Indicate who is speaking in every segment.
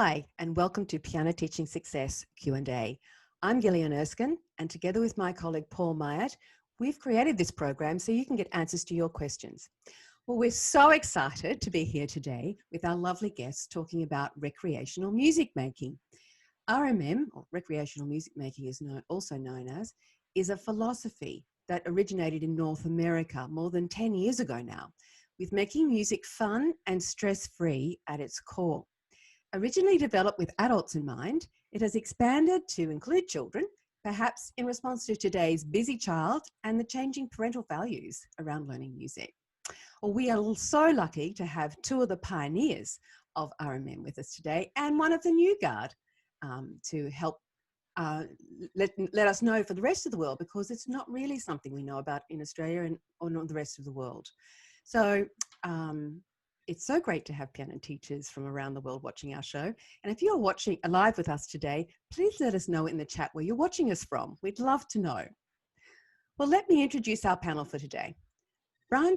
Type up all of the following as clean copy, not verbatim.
Speaker 1: Hi, and welcome to Piano Teaching Success Q&A. I'm Gillian Erskine, and together with my colleague Paul Myatt, we've created this program so you can get answers to your questions. Well, we're so excited to be here today with our lovely guests talking about recreational music making. RMM, or Recreational Music Making is also known as, is a philosophy that originated in North America more than 10 years ago now, with making music fun and stress-free at its core. Originally developed with adults in mind, it has expanded to include children, perhaps in response to today's busy child and the changing parental values around learning music. Well, we are so lucky to have two of the pioneers of RMM with us today and one of the new guard to help let us know for the rest of the world, because it's not really something we know about in Australia and or not the rest of the world. So it's so great to have piano teachers from around the world watching our show. And if you're watching live with us today, please let us know in the chat where you're watching us from. We'd love to know. Well, let me introduce our panel for today.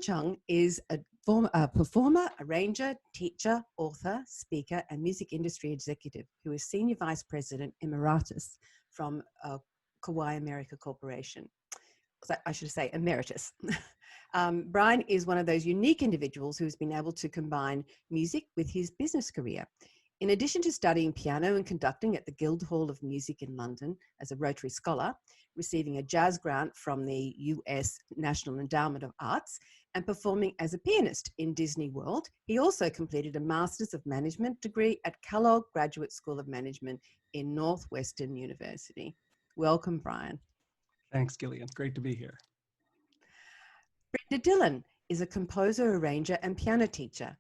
Speaker 1: Chung is a performer, arranger, teacher, author, speaker, and music industry executive who is Senior Vice President Emeritus from Kauai America Corporation. I should say emeritus. Brian is one of those unique individuals who has been able to combine music with his business career. In addition to studying piano and conducting at the Guildhall of Music in London as a Rotary Scholar, receiving a jazz grant from the US National Endowment of Arts, and performing as a pianist in Disney World, he also completed a Masters of Management degree at Kellogg Graduate School of Management in Northwestern University. Welcome, Brian.
Speaker 2: Thanks, Gillian. Great to be here.
Speaker 1: Brenda Dillon is a composer, arranger, and piano teacher.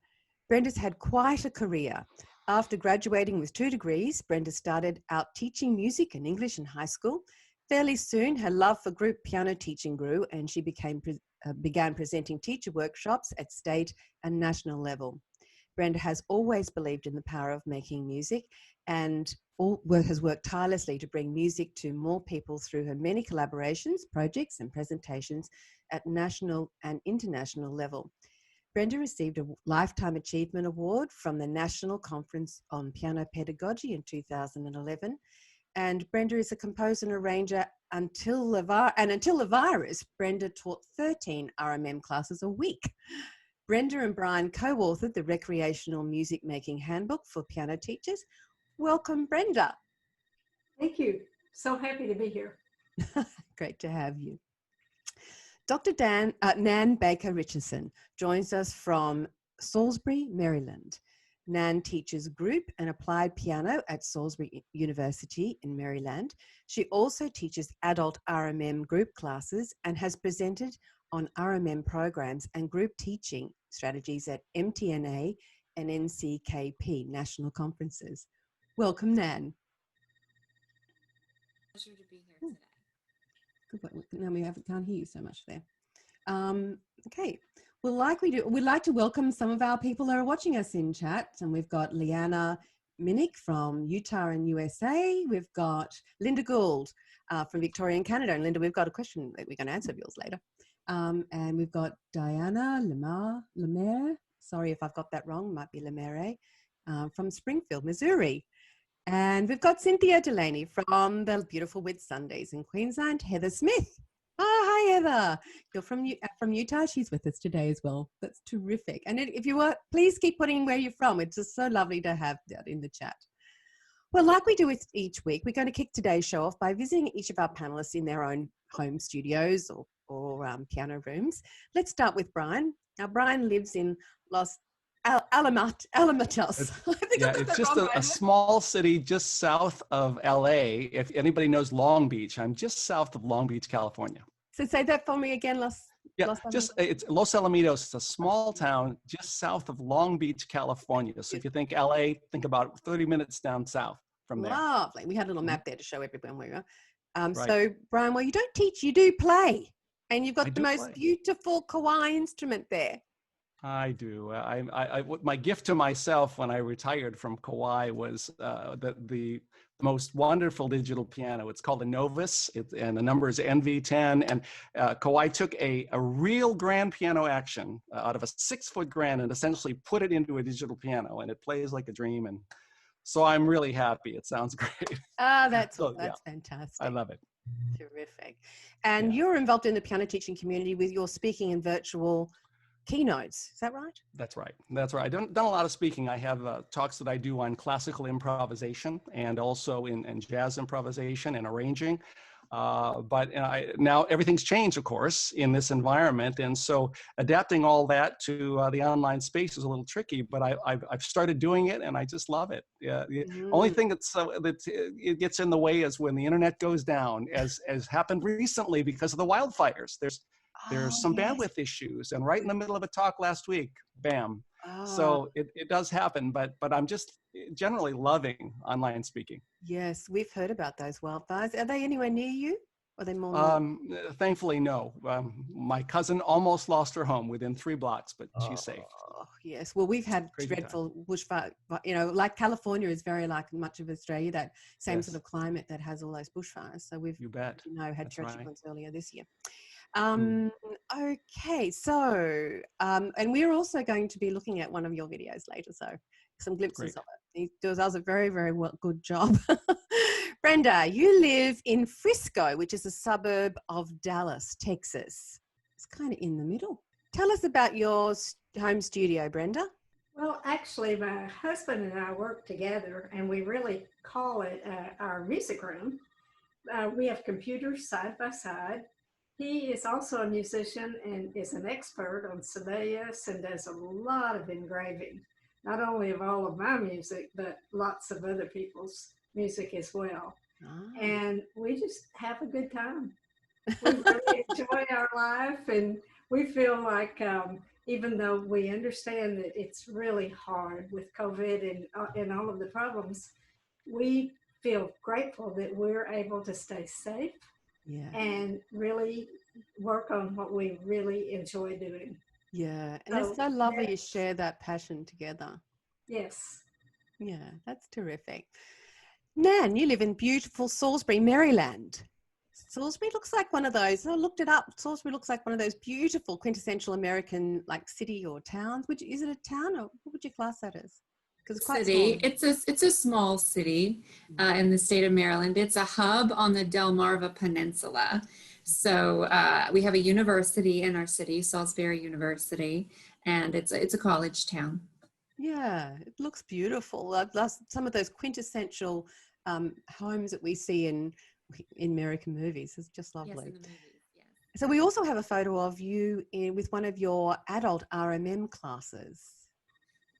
Speaker 1: Brenda's had quite a career. After graduating with 2 degrees, Brenda started out teaching music and English in high school. Fairly soon, her love for group piano teaching grew, and she began presenting teacher workshops at state and national level. Brenda has always believed in the power of making music and has worked tirelessly to bring music to more people through her many collaborations, projects, and presentations at national and international level. Brenda received a Lifetime Achievement Award from the National Conference on Piano Pedagogy in 2011. And Brenda is a composer and arranger until the virus. Brenda taught 13 RMM classes a week. Brenda and Brian co-authored the Recreational Music Making Handbook for Piano Teachers. Welcome, Brenda.
Speaker 3: Thank you. So happy to be here.
Speaker 1: Great to have you. Dr. Nan Baker Richardson joins us from Salisbury, Maryland. Nan teaches group and applied piano at Salisbury University in Maryland. She also teaches adult RMM group classes and has presented on RMM programs and group teaching strategies at MTNA and NCKP national conferences. Welcome, Nan.
Speaker 4: Pleasure to be here today.
Speaker 1: Good. Now we can't hear you so much there. Okay. Well, like we do, we'd like to welcome some of our people that are watching us in chat. And we've got Liana Minnick from Utah and USA. We've got Linnda Gould from Victoria and Canada. And Linnda, we've got a question that we're going to answer of yours later. And we've got Diana Lemaire. Sorry if I've got that wrong. Might be Lemaire from Springfield, Missouri. And we've got Cynthia Delaney from the beautiful Whitsundays in Queensland. Heather Smith. Oh, hi, Heather. You're from Utah. She's with us today as well. That's terrific. And if you are, please keep putting where you're from. It's just so lovely to have that in the chat. Well, like we do with each week, we're going to kick today's show off by visiting each of our panelists in their own home studios or piano rooms. Let's start with Brian. Now, Brian lives in Los Alamitos.
Speaker 2: Yeah, it's just a small city just south of LA. If anybody knows Long Beach, I'm just south of Long Beach, California.
Speaker 1: So say that for me again,
Speaker 2: it's Los Alamitos. It's a small town just south of Long Beach, California. So if you think LA, think about 30 minutes down south from there.
Speaker 1: Lovely. We had a little map there to show everyone where we are.
Speaker 2: Right.
Speaker 1: So Brian, well, you don't teach, you do play. And you've got the most beautiful Kauai instrument there.
Speaker 2: I do. My gift to myself when I retired from Kauai was the most wonderful digital piano. It's called a Novus, and the number is NV10. And Kauai took a real grand piano action out of a 6-foot grand and essentially put it into a digital piano, and it plays like a dream. And So I'm really happy. It sounds great.
Speaker 1: Ah, that's
Speaker 2: So, yeah,
Speaker 1: fantastic.
Speaker 2: I love it.
Speaker 1: Terrific. And
Speaker 2: Yeah.
Speaker 1: you're involved in the piano teaching community with your speaking and virtual keynotes. Is that right?
Speaker 2: That's right. That's right. I've done a lot of speaking. I have talks that I do on classical improvisation and also in jazz improvisation and arranging. But now everything's changed, of course, in this environment. And so adapting all that to the online space is a little tricky, but I've started doing it and I just love it. Yeah, the only thing that it gets in the way is when the internet goes down, as happened recently because of the wildfires. There's some
Speaker 1: Yes.
Speaker 2: bandwidth issues, and right in the middle of a talk last week, bam.
Speaker 1: Oh,
Speaker 2: So it does happen, but I'm just generally loving online speaking.
Speaker 1: yes, we've heard about those wildfires. Are they anywhere near you? Or are they more?
Speaker 2: Thankfully, no. My cousin almost lost her home within 3 blocks, but she's safe.
Speaker 1: Oh, yes. Well, we've had
Speaker 2: Crazy
Speaker 1: dreadful bushfire. You know, like California is very like much of Australia, that same
Speaker 2: Yes.
Speaker 1: sort of climate that has all those bushfires. So we've,
Speaker 2: You bet.
Speaker 1: had
Speaker 2: That's
Speaker 1: tragic
Speaker 2: right.
Speaker 1: ones earlier this year. Okay, so and we're also going to be looking at one of your videos later, so some glimpses
Speaker 2: Great.
Speaker 1: of it. He does a very, very good job. Brenda, you live in Frisco, which is a suburb of Dallas, Texas. It's kind of in the middle. Tell us about your home studio, Brenda.
Speaker 3: Well, actually, my husband and I work together, and we really call it our music room. We have computers side by side. He is also a musician and is an expert on Sibelius and does a lot of engraving, not only of all of my music, but lots of other people's music as well. And we just have a good time. We really enjoy our life, and we feel like even though we understand that it's really hard with COVID and all of the problems, we feel grateful that we're able to stay safe and really work on what we really enjoy doing.
Speaker 1: Yeah, and it's so lovely you share that passion together.
Speaker 3: Yes.
Speaker 1: Yeah, that's terrific. Nan, you live in beautiful Salisbury, Maryland. Salisbury looks like one of those. I looked it up. Salisbury looks like one of those beautiful quintessential American like city or towns. Is it a town, or what would you class that as? Because it's quite
Speaker 4: city.
Speaker 1: small.
Speaker 4: It's a small city in the state of Maryland. It's a hub on the Delmarva Peninsula. So we have a university in our city, Salisbury University, and it's a college town.
Speaker 1: Yeah, it looks beautiful. Some of those quintessential homes that we see in American movies. It's just lovely.
Speaker 4: Yes, in the movies, yes.
Speaker 1: So we also have a photo of you with one of your adult RMM classes.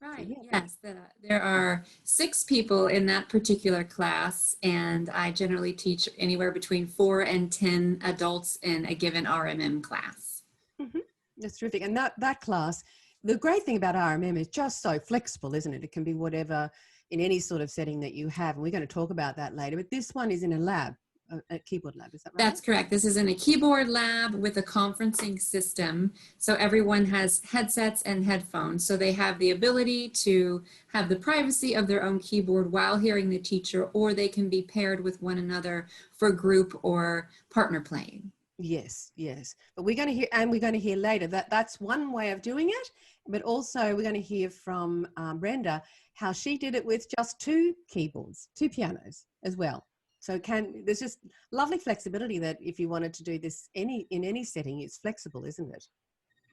Speaker 4: Right, yes. There are 6 people in that particular class, and I generally teach anywhere between 4 and 10 adults in a given RMM class.
Speaker 1: Mm-hmm. That's terrific. And that class, the great thing about RMM is just so flexible, isn't it? It can be whatever in any sort of setting that you have. And we're going to talk about that later. But this one is in a lab. A keyboard lab, is that right?
Speaker 4: That's correct. This is in a keyboard lab with a conferencing system. So everyone has headsets and headphones. So they have the ability to have the privacy of their own keyboard while hearing the teacher, or they can be paired with one another for group or partner playing.
Speaker 1: Yes, yes. But we're going to hear later that's one way of doing it. But also we're going to hear from Brenda how she did it with just 2 keyboards, 2 pianos as well. So there's just lovely flexibility that if you wanted to do this in any setting, it's flexible, isn't it?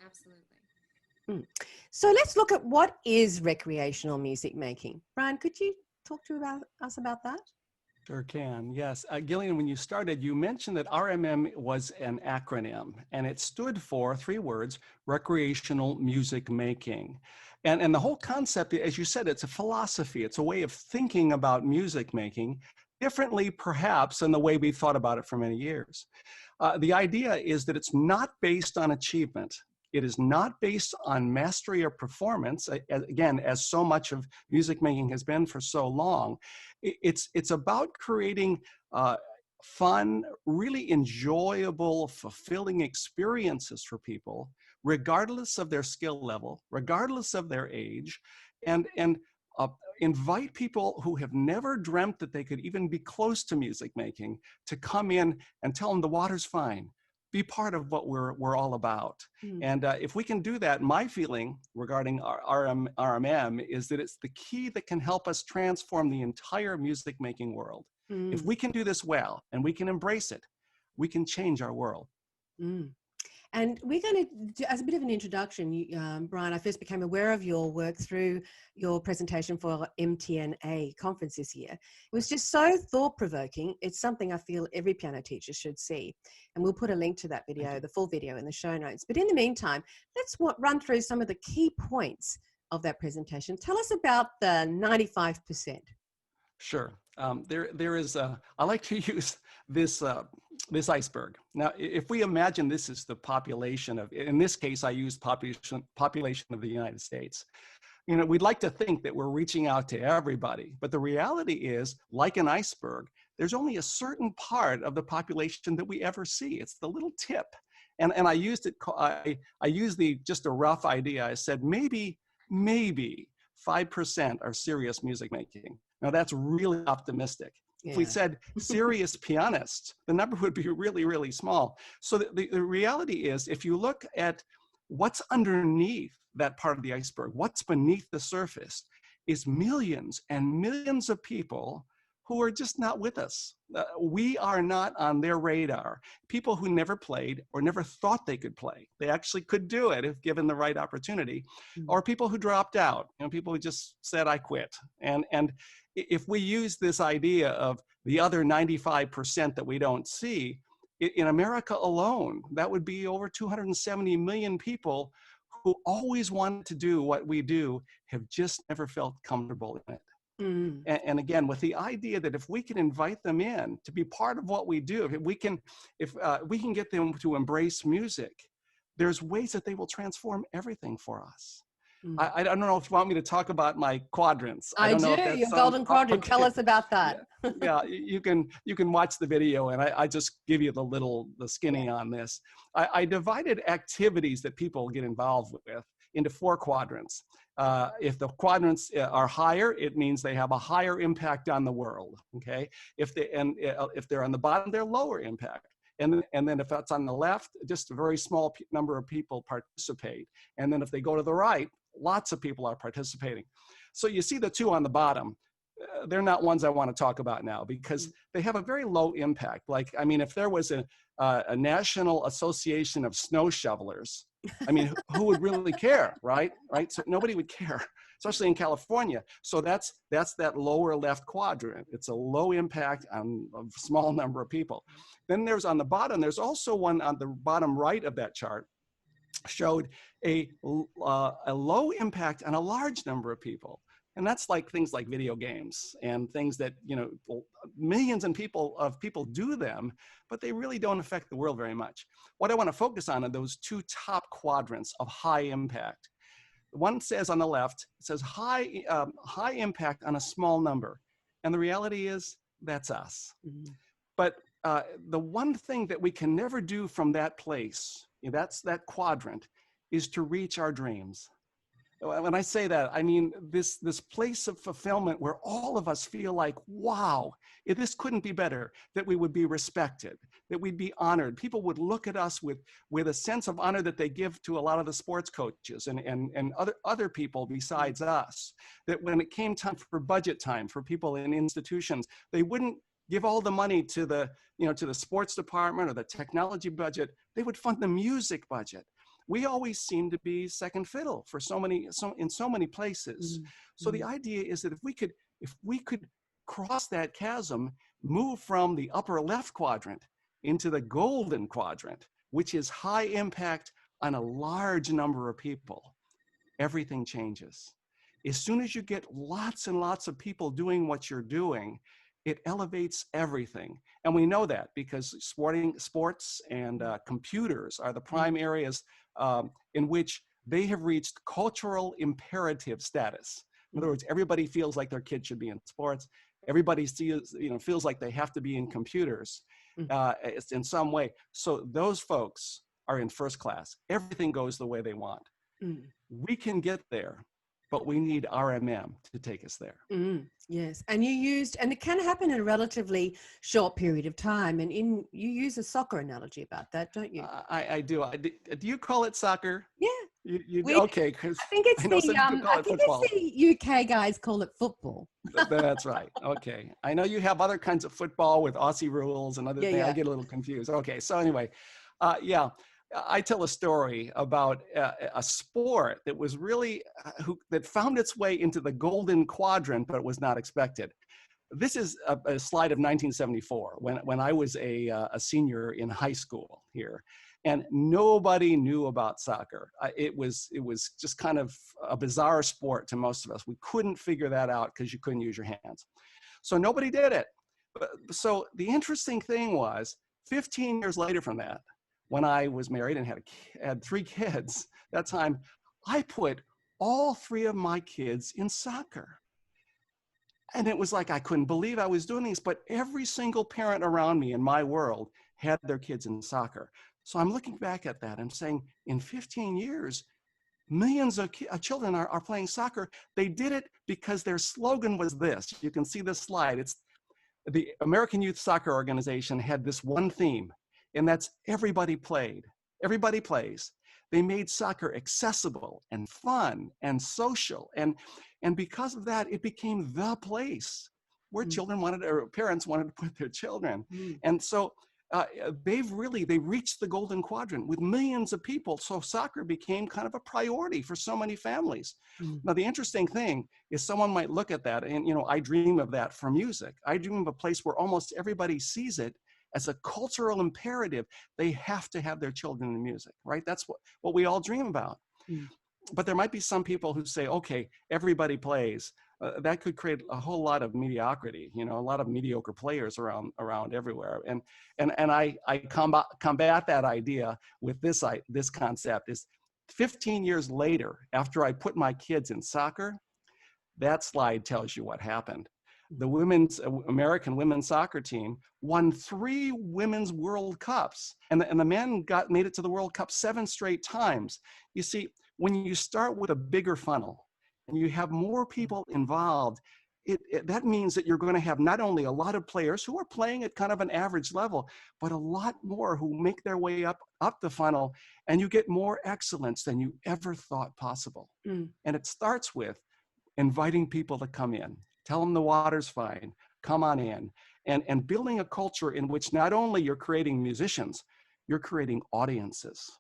Speaker 4: Absolutely.
Speaker 1: So let's look at what is recreational music making. Brian, could you talk to us about that?
Speaker 2: Sure can, yes. Gillian, when you started, you mentioned that RMM was an acronym, and it stood for 3 words, Recreational Music Making. And the whole concept, as you said, it's a philosophy. It's a way of thinking about music making differently, perhaps, than the way we've thought about it for many years. The idea is that it's not based on achievement. It is not based on mastery or performance, again, as so much of music making has been for so long. It's about creating fun, really enjoyable, fulfilling experiences for people, regardless of their skill level, regardless of their age, and invite people who have never dreamt that they could even be close to music making to come in and tell them the water's fine. be part of what we're all about. And if we can do that, my feeling regarding RMM is that it's the key that can help us transform the entire music making world. If we can do this well and we can embrace it, we can change our world.
Speaker 1: And we're going to do, as a bit of an introduction, Brian, I first became aware of your work through your presentation for MTNA conference this year. It was just so thought-provoking. It's something I feel every piano teacher should see. And we'll put a link to that video, the full video, in the show notes. But in the meantime, let's run through some of the key points of that presentation. Tell us about the 95%.
Speaker 2: Sure. There is, I like to use this iceberg. Now, if we imagine this is the population of, in this case, I used population of the United States. You know, we'd like to think that we're reaching out to everybody, but the reality is, like an iceberg, there's only a certain part of the population that we ever see. It's the little tip. And I used it, I used just a rough idea. I said, maybe 5% are serious music making. Now that's really optimistic.
Speaker 1: Yeah.
Speaker 2: If we said serious pianists, the number would be really, really small. So the reality is, if you look at what's underneath that part of the iceberg, what's beneath the surface, is millions and millions of people who are just not with us. We are not on their radar. People who never played or never thought they could play. They actually could do it if given the right opportunity. Or people who dropped out, you know, people who just said, I quit. And if we use this idea of the other 95% that we don't see, in America alone, that would be over 270 million people who always wanted to do what we do, have just never felt comfortable in it. And again, with the idea that if we can invite them in to be part of what we do, if we can get them to embrace music, there's ways that they will transform everything for us. I don't know if you want me to talk about my quadrants.
Speaker 1: I do, your Golden Quadrant. Okay. Tell us about that.
Speaker 2: Yeah, you can watch the video, and I just give you the skinny on this. I divided activities that people get involved with into 4 quadrants. If the quadrants are higher, it means they have a higher impact on the world. Okay, if they're on the bottom, they're lower impact. And then if that's on the left, just a very small number of people participate. And then if they go to the right, lots of people are participating. So you see the 2 on the bottom. They're not ones I want to talk about now because they have a very low impact. Like, I mean, if there was a National Association of Snow Shovelers, I mean, who would really care, right? So nobody would care, especially in California. So that's that lower left quadrant. It's a low impact on a small number of people. Then there's on the bottom, there's also one on the bottom right of that chart, showed a low impact on a large number of people. And that's like things like video games and things that, you know, millions of people do them, but they really don't affect the world very much. What I want to focus on are those 2 top quadrants of high impact. One says on the left, it says high impact on a small number. And the reality is that's us. But the one thing that we can never do from that place, that's that quadrant, is to reach our dreams. When I say that, I mean this place of fulfillment where all of us feel like, wow, if this couldn't be better, that we would be respected, that we'd be honored. People would look at us with a sense of honor that they give to a lot of the sports coaches and other people besides us. That when it came time for budget time for people in institutions, they wouldn't give all the money to the sports department or the technology budget. They would fund the music budget. We always seem to be second fiddle for in so many places. So the idea is that if we could cross that chasm, move from the upper left quadrant into the golden quadrant, which is high impact on a large number of people, everything changes. As soon as you get lots and lots of people doing what you're doing, it elevates everything. And we know that because sports and computers are the prime areas in which they have reached cultural imperative status. In other words, everybody feels like their kid should be in sports. Everybody feels like they have to be in computers in some way. So those folks are in first class. Everything goes the way they want. We can get there but we need RMM to take us there.
Speaker 1: Yes, and and it can happen in a relatively short period of time. And you use a soccer analogy about that, don't you?
Speaker 2: I do. Do you call it soccer?
Speaker 1: Yeah.
Speaker 2: Okay, because
Speaker 1: I think it's
Speaker 2: I know some people call it football.
Speaker 1: it's the UK guys call it football.
Speaker 2: That's right. Okay. I know you have other kinds of football with Aussie rules and other things.
Speaker 1: Yeah.
Speaker 2: I get a little confused. Okay. So anyway, I tell a story about a sport that was really, that found its way into the Golden Quadrant, but was not expected. This is a slide of 1974 when I was a senior in high school here. And nobody knew about soccer. It was just kind of a bizarre sport to most of us. We couldn't figure that out because you couldn't use your hands. So nobody did it. So the interesting thing was 15 years later from that, when I was married and had 3 kids, that time, I put all 3 of my kids in soccer. And it was like, I couldn't believe I was doing this, but every single parent around me in my world had their kids in soccer. So I'm looking back at that and saying, in 15 years, millions of children are playing soccer. They did it because their slogan was this. You can see this slide. It's the American Youth Soccer Organization had this one theme, and that's everybody played. Everybody plays. They made soccer accessible and fun and social. And because of that, it became the place where children wanted, or parents wanted to put their children. And so they reached the Golden Quadrant with millions of people. So soccer became kind of a priority for so many families. Now, the interesting thing is someone might look at that and, I dream of that for music. I dream of a place where almost everybody sees it as a cultural imperative. They have to have their children in music, right? That's what we all dream about. But there might be some people who say, okay, everybody plays. That could create a whole lot of mediocrity, a lot of mediocre players around everywhere. And I combat that idea with this concept is 15 years later, after I put my kids in soccer, that slide tells you what happened. The American women's soccer team won 3 women's World Cups, and the men made it to the World Cup 7 straight times. You see, when you start with a bigger funnel and you have more people involved, that means that you're going to have not only a lot of players who are playing at kind of an average level, but a lot more who make their way up the funnel, and you get more excellence than you ever thought possible. And it starts with inviting people to come in. Tell them the water's fine, come on in. And building a culture in which not only you're creating musicians, you're creating audiences,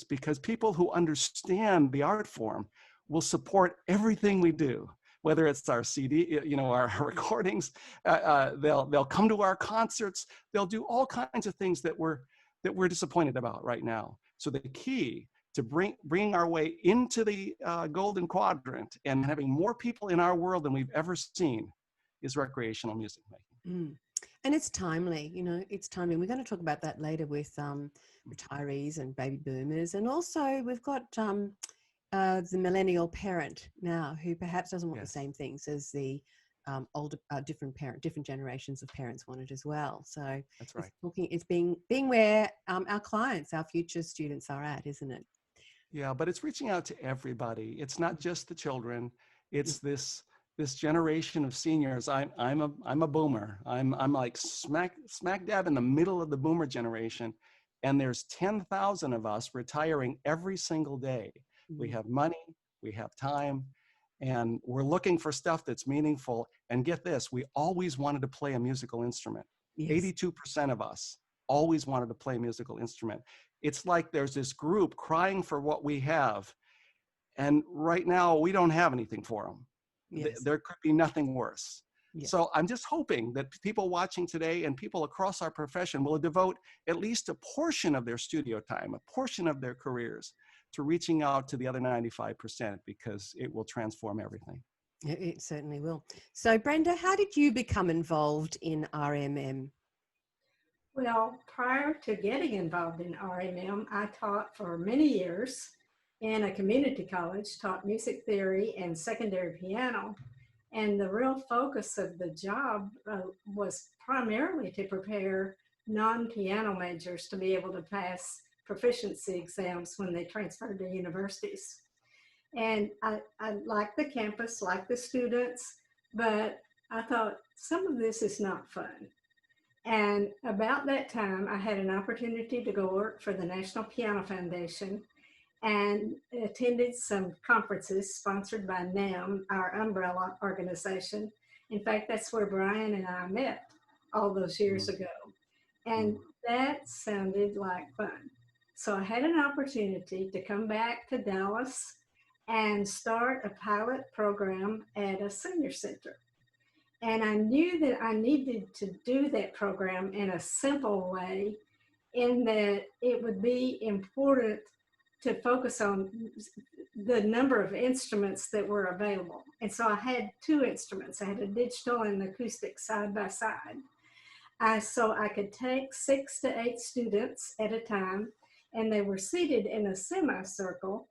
Speaker 2: because people who understand the art form will support everything we do, whether it's our CD, our recordings, they'll come to our concerts, they'll do all kinds of things that we're disappointed about right now. So the key to bring our way into the Golden Quadrant and having more people in our world than we've ever seen is recreational music making.
Speaker 1: And it's timely, it's timely. We're going to talk about that later with retirees and baby boomers. And also we've got the millennial parent now who perhaps doesn't want the same things as the older, different generations of parents wanted as well. So
Speaker 2: that's right.
Speaker 1: It's being where our clients, our future students are at, isn't it?
Speaker 2: Yeah, but it's reaching out to everybody. It's not just the children. It's this generation of seniors. I'm a boomer. I'm like smack dab in the middle of the boomer generation, and there's 10,000 of us retiring every single day. We have money, we have time, and we're looking for stuff that's meaningful. And get this, we always wanted to play a musical instrument. 82% of us always wanted to play a musical instrument. It's like there's this group crying for what we have. And right now, we don't have anything for them. There could be nothing worse. So I'm just hoping that people watching today and people across our profession will devote at least a portion of their studio time, a portion of their careers to reaching out to the other 95%, because it will transform everything.
Speaker 1: It certainly will. So Brenda, how did you become involved in RMM?
Speaker 3: Well, prior to getting involved in RMM, I taught for many years in a community college, taught music theory and secondary piano. And the real focus of the job was primarily to prepare non-piano majors to be able to pass proficiency exams when they transferred to universities. And I like the campus, like the students, but I thought some of this is not fun. And about that time, I had an opportunity to go work for the National Piano Foundation and attended some conferences sponsored by NAM, our umbrella organization. In fact, that's where Brian and I met all those years ago. And that sounded like fun. So I had an opportunity to come back to Dallas and start a pilot program at a senior center. And I knew that I needed to do that program in a simple way, in that it would be important to focus on the number of instruments that were available. And so I had two instruments. I had a digital and acoustic side by side. So I could take 6 to 8 students at a time, and they were seated in a semicircle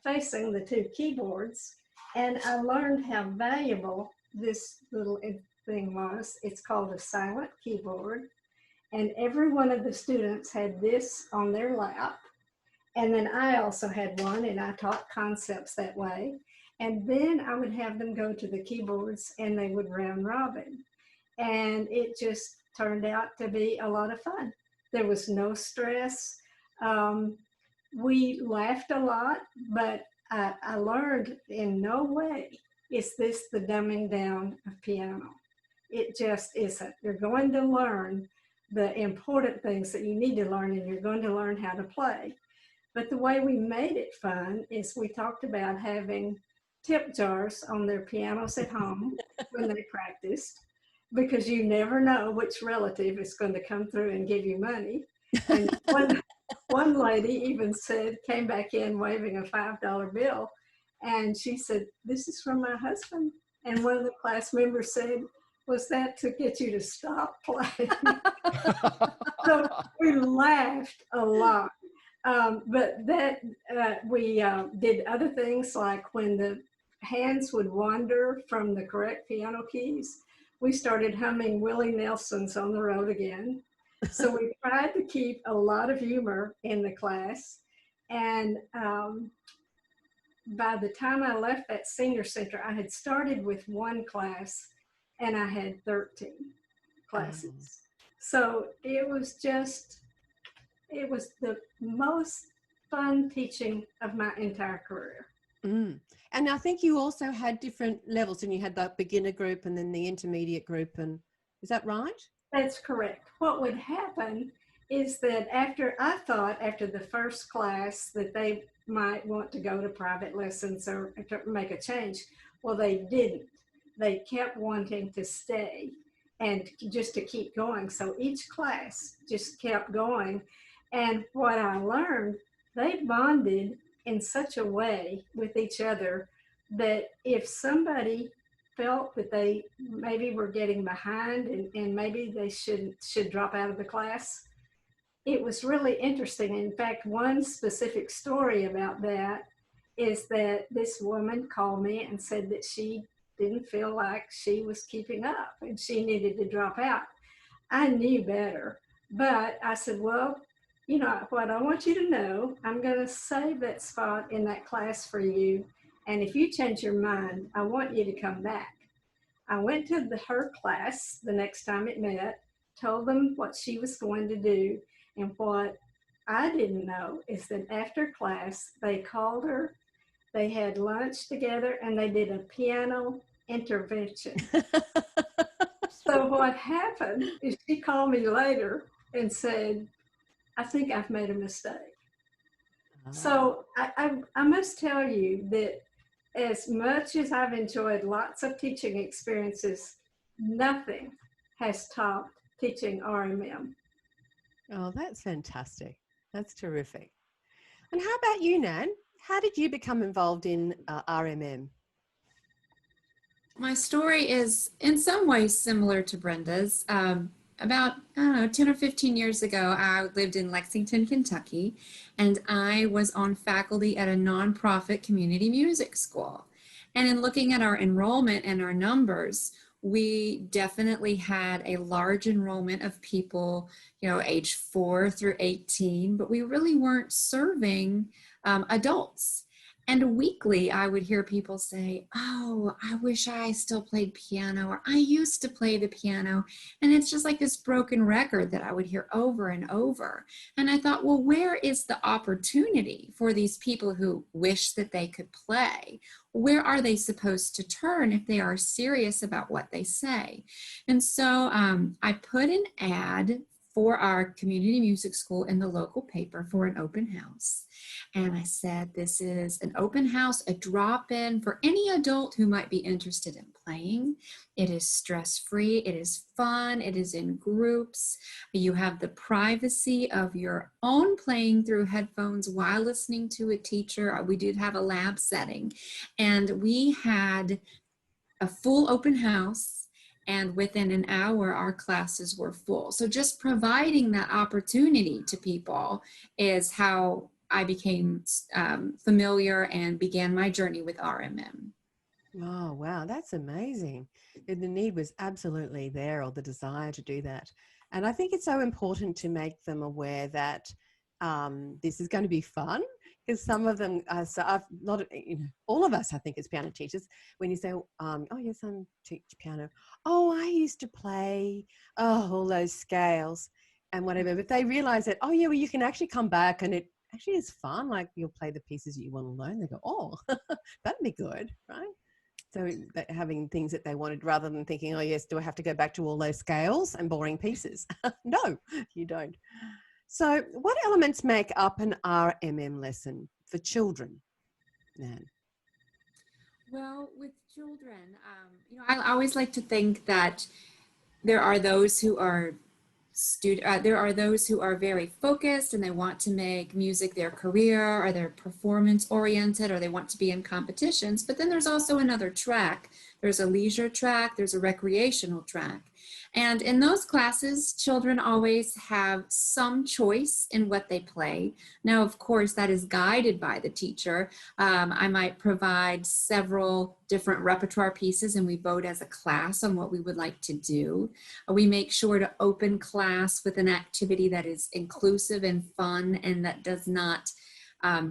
Speaker 3: facing the two keyboards. And I learned how valuable this little thing was. It's called a silent keyboard. And every one of the students had this on their lap. And then I also had one, and I taught concepts that way. And then I would have them go to the keyboards and they would round robin. And it just turned out to be a lot of fun. There was no stress. We laughed a lot, but I learned in no way is this the dumbing down of piano. It just isn't. You're going to learn the important things that you need to learn, and you're going to learn how to play. But the way we made it fun is we talked about having tip jars on their pianos at home when they practiced, because you never know which relative is going to come through and give you money. And one lady even came back in waving a $5 bill, and she said, "This is from my husband." And one of the class members said, "Was that to get you to stop playing?" So we laughed a lot. But that we did other things, like when the hands would wander from the correct piano keys, we started humming Willie Nelson's On the Road Again. So we tried to keep a lot of humor in the class. And by the time I left that senior center, I had started with one class and I had 13 classes. So it was the most fun teaching of my entire career.
Speaker 1: And I think you also had different levels, and you had that beginner group and then the intermediate group. And is that right?
Speaker 3: That's correct. What would happen is that after the first class that they might want to go to private lessons or to make a change. Well, they didn't. They kept wanting to stay and just to keep going. So each class just kept going. And what I learned, they bonded in such a way with each other that if somebody felt that they maybe were getting behind and maybe they should drop out of the class, it was really interesting. In fact, one specific story about that is that this woman called me and said that she didn't feel like she was keeping up and she needed to drop out. I knew better, but I said, well, you know, what I want you to know, I'm going to save that spot in that class for you. And if you change your mind, I want you to come back. I went to her class the next time it met, told them what she was going to do. And what I didn't know is that after class, they called her, they had lunch together, and they did a piano intervention. So what happened is she called me later and said, I think I've made a mistake. So I must tell you that as much as I've enjoyed lots of teaching experiences, nothing has topped teaching RMM.
Speaker 1: Oh, that's fantastic. That's terrific. And how about you, Nan? How did you become involved in RMM?
Speaker 4: My story is in some ways similar to Brenda's. About, I don't know, 10 or 15 years ago, I lived in Lexington, Kentucky, and I was on faculty at a nonprofit community music school. And in looking at our enrollment and our numbers, we definitely had a large enrollment of people, you know, age 4 through 18, but we really weren't serving adults. And weekly, I would hear people say, oh, I wish I still played piano, or I used to play the piano. And it's just like this broken record that I would hear over and over. And I thought, well, where is the opportunity for these people who wish that they could play? Where are they supposed to turn if they are serious about what they say? And so I put an ad for our community music school in the local paper for an open house. And I said, this is an open house, a drop-in for any adult who might be interested in playing. It is stress-free, it is fun, it is in groups. You have the privacy of your own playing through headphones while listening to a teacher. We did have a lab setting, and we had a full open house. And within an hour, our classes were full. So just providing that opportunity to people is how I became familiar and began my journey with RMM.
Speaker 1: Oh, wow. That's amazing. The need was absolutely there, or the desire to do that. And I think it's so important to make them aware that this is going to be fun, because some of them are, so I've not, you know, all of us, I think, as piano teachers, when you say, oh yes, I'm teach piano. Oh, I used to play, all those scales and whatever. But they realize that, oh yeah, well, you can actually come back and it actually is fun. Like, you'll play the pieces you want to learn. They go, oh, that'd be good, right? So having things that they wanted, rather than thinking, oh yes, do I have to go back to all those scales and boring pieces? No, you don't. So what elements make up an RMM lesson for children, Nan?
Speaker 4: Well, with children, you know, I always like to think that there are those who are there are those who are very focused and they want to make music their career, or they're performance oriented, or they want to be in competitions. But then there's also another track. There's a leisure track, there's a recreational track. And in those classes, children always have some choice in what they play. Now, of course, that is guided by the teacher. I might provide several different repertoire pieces, and we vote as a class on what we would like to do. We make sure to open class with an activity that is inclusive and fun, and that does not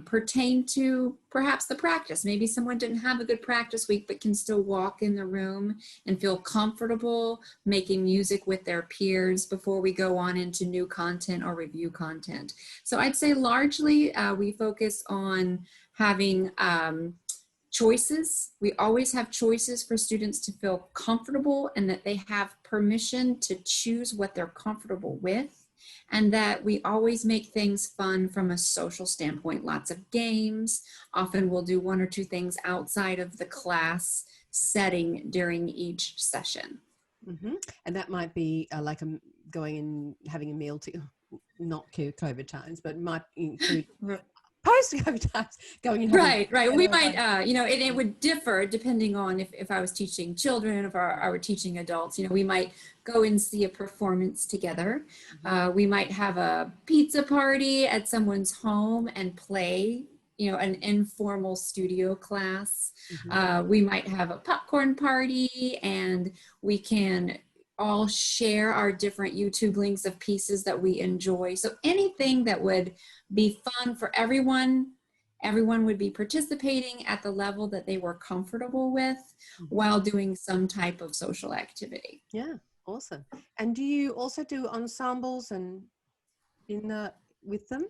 Speaker 4: pertain to perhaps the practice. Maybe someone didn't have a good practice week, but can still walk in the room and feel comfortable making music with their peers before we go on into new content or review content. So I'd say largely we focus on having choices. We always have choices for students to feel comfortable, and that they have permission to choose what they're comfortable with. And that we always make things fun from a social standpoint. Lots of games. Often we'll do one or two things outside of the class setting during each session.
Speaker 1: Mm-hmm. And that might be like going and having a meal, not COVID times, but might include post-COVID times, going and having
Speaker 4: Right. We might, you know, it would differ depending on if I was teaching children, if I were teaching adults. You know, we might go and see a performance together. We might have a pizza party at someone's home and play, you know, an informal studio class. We might have a popcorn party, and we can all share our different YouTube links of pieces that we enjoy. So anything that would be fun for everyone. Everyone would be participating at the level that they were comfortable with while doing some type of social activity.
Speaker 1: Yeah, awesome. And do you also do ensembles and with them?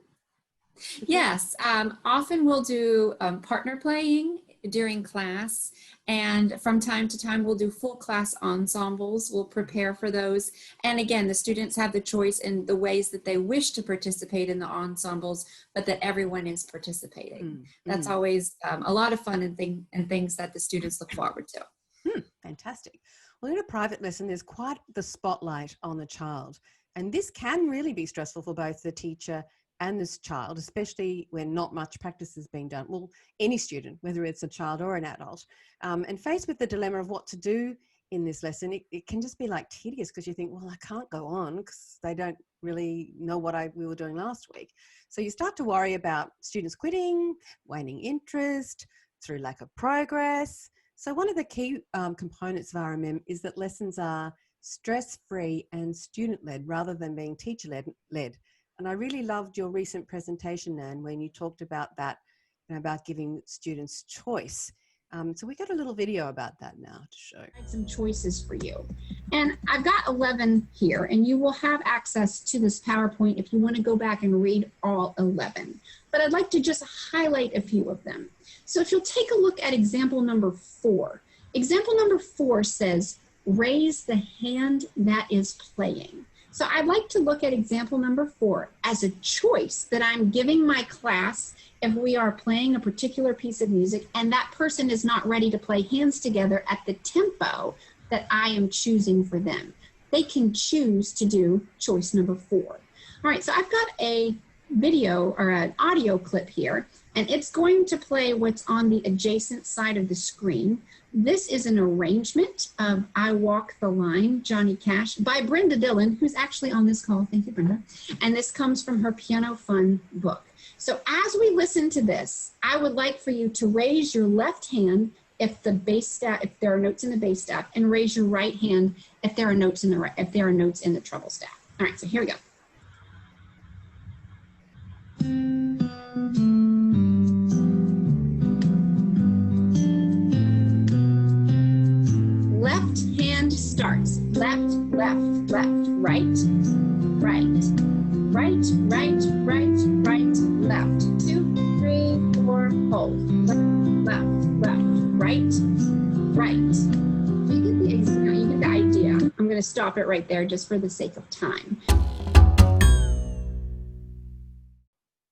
Speaker 4: Yes, often we'll do partner playing during class, and from time to time we'll do full class ensembles. We'll prepare for those, and again, the students have the choice in the ways that they wish to participate in the ensembles, but that everyone is participating. That's always a lot of fun and things that the students look forward to.
Speaker 1: Fantastic. Well, in a private lesson, there's quite the spotlight on the child, and this can really be stressful for both the teacher and this child, especially when not much practice is being done. Well, any student, whether it's a child or an adult, and faced with the dilemma of what to do in this lesson, it can just be like tedious, because you think, well, I can't go on because they don't really know what we were doing last week. So you start to worry about students quitting, waning interest, through lack of progress. So one of the key components of RMM is that lessons are stress-free and student-led rather than being teacher-led. And I really loved your recent presentation, Nan, when you talked about that and about giving students choice. So we got a little video about that now to show.
Speaker 5: Some choices for you. And I've got 11 here, and you will have access to this PowerPoint if you want to go back and read all 11. But I'd like to just highlight a few of them. So if you'll take a look at example number 4. Example number 4 says, raise the hand that is playing. So I'd like to look at example number 4 as a choice that I'm giving my class if we are playing a particular piece of music and that person is not ready to play hands together at the tempo that I am choosing for them. They can choose to do choice number 4. All right, so I've got a video or an audio clip here, and it's going to play what's on the adjacent side of the screen. This is an arrangement of I Walk the Line, Johnny Cash, by Brenda Dillon, who's actually on this call. Thank you, Brenda. And this comes from her Piano Fun book. So as we listen to this, I would like for you to raise your left hand if the bass staff, if there are notes in the bass staff, and raise your right hand if there are notes in the treble staff. All right, so here we go. Left hand starts. Left, left, left, right, right, right, right, right, right, left. 2, 3, 4, hold. Left, left, right, right. You get the idea. I'm going to stop it right there just for the sake of time.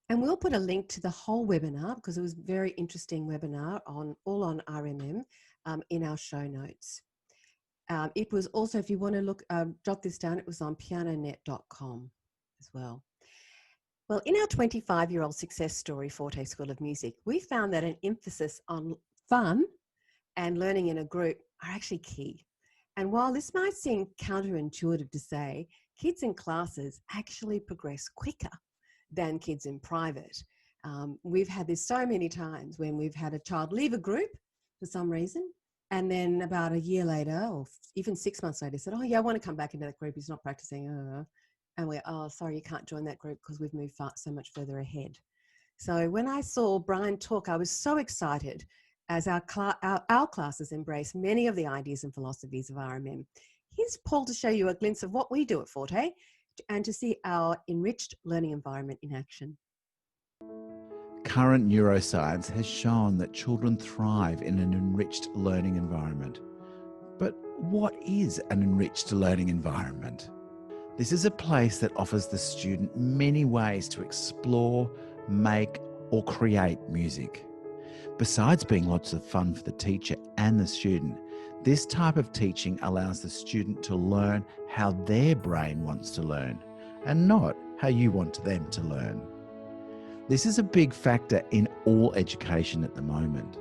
Speaker 1: And we'll put a link to the whole webinar, because it was a very interesting webinar all on RMM in our show notes. It was also, if you want to look, jot this down, it was on pianonet.com as well. Well, in our 25-year-old success story, Forte School of Music, we found that an emphasis on fun and learning in a group are actually key. And while this might seem counterintuitive to say, kids in classes actually progress quicker than kids in private. We've had this so many times when we've had a child leave a group for some reason, and then about a year later, or even 6 months later, said, oh yeah, I want to come back into that group, he's not practicing. And we're, oh, sorry, you can't join that group because we've moved so much further ahead. So when I saw Brian talk, I was so excited as our classes embrace many of the ideas and philosophies of RMM. Here's Paul to show you a glimpse of what we do at Forte and to see our enriched learning environment in action.
Speaker 6: Current neuroscience has shown that children thrive in an enriched learning environment. But what is an enriched learning environment? This is a place that offers the student many ways to explore, make, or create music. Besides being lots of fun for the teacher and the student, this type of teaching allows the student to learn how their brain wants to learn and not how you want them to learn. This is a big factor in all education at the moment.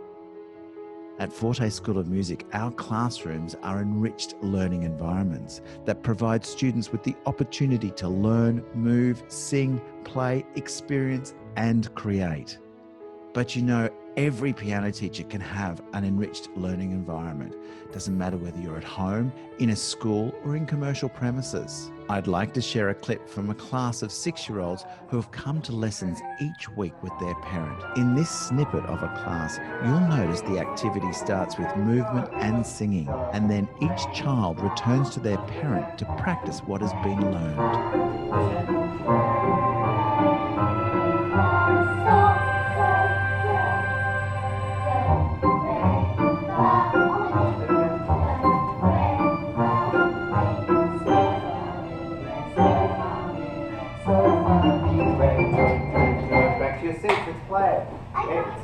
Speaker 6: At Forte School of Music, our classrooms are enriched learning environments that provide students with the opportunity to learn, move, sing, play, experience, and create. But you know, every piano teacher can have an enriched learning environment. Doesn't matter whether you're at home, in a school, or in commercial premises. I'd like to share a clip from a class of 6-year-olds who have come to lessons each week with their parent. In this snippet of a class, you'll notice the activity starts with movement and singing, and then each child returns to their parent to practice what has been learned.
Speaker 7: Play. It's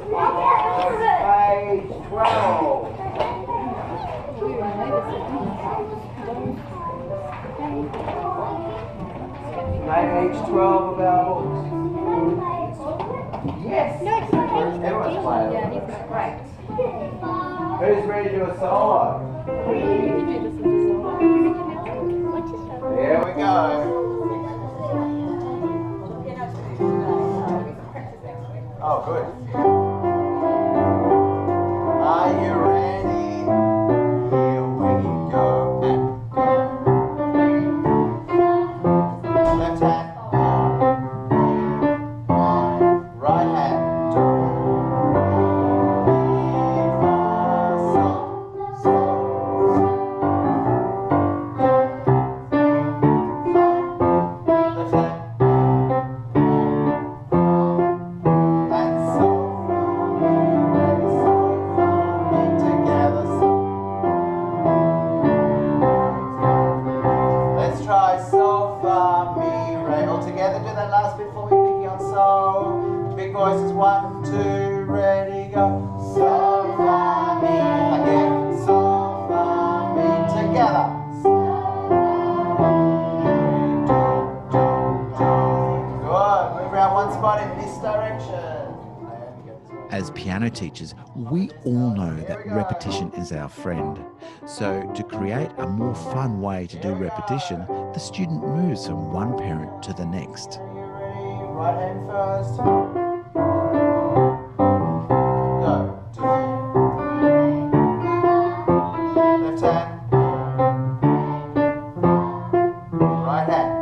Speaker 7: page 12. Page 12 of our books. Yes. Everyone's playing. Right. Who's ready to do a solo? Here we go. Oh, good. Are you ready? Here we go. Left hand down. Right hand down.
Speaker 6: as piano teachers, we all know that repetition is our friend. So to create a more fun way to do repetition, the student moves from one parent to the next.
Speaker 7: Right hand first. Go. Left hand. Right hand.